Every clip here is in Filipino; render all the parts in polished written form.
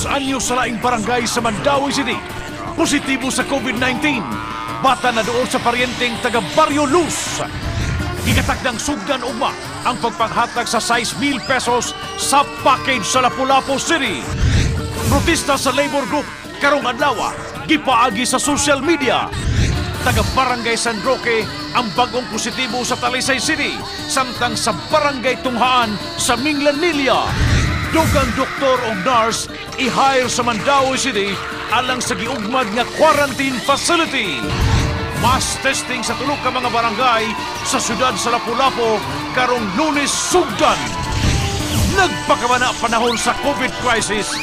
anyos sa laing barangay sa Mandawi City. Positibo sa COVID-19. Bata na doon sa paryenteng taga Barrio Luz. Gigatakdang sugdan ugma ang pagpanghatag sa 6,000 pesos sa package sa Lapu-Lapu City. Protesta sa labor group karong adlaw gipaagi sa social media. Taga Barangay San Roque ang bagong positibo sa Talisay City, samtang sa Barangay Tunghaan sa Minglanilla. Dugang doktor o nurse i-hire sa Mandawi City alang sa giugmad nga quarantine facility. Mass testing sa tulog ka mga barangay sa syudad sa Lapu-Lapu karong Lunes sugdan. Nagpakamana panahon sa COVID crisis,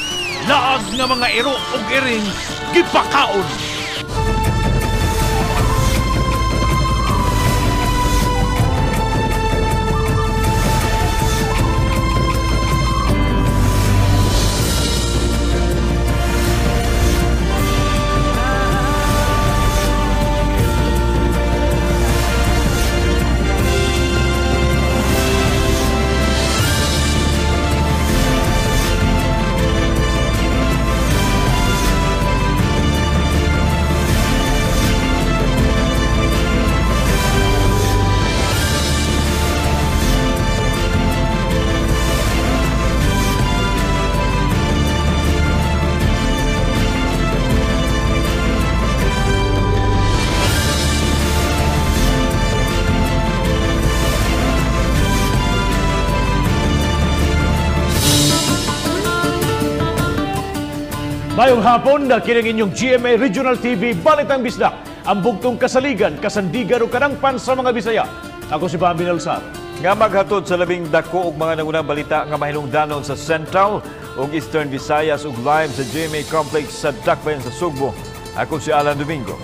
laag nga mga iro ug iring gipakaon. Mayong hapon na kining inyong GMA Regional TV Balitang Bisdak, ang bugtong kasaligan, kasandigan o kanangpan sa mga Bisaya. Ako si Bambi Nalsar. Nga maghatod sa labing dako ug mga nangunang balita nga mahinungdanon sa Central ug Eastern Visayas ug live sa GMA Complex sa Dakbayan sa Sugbo. Ako si Alan Domingo.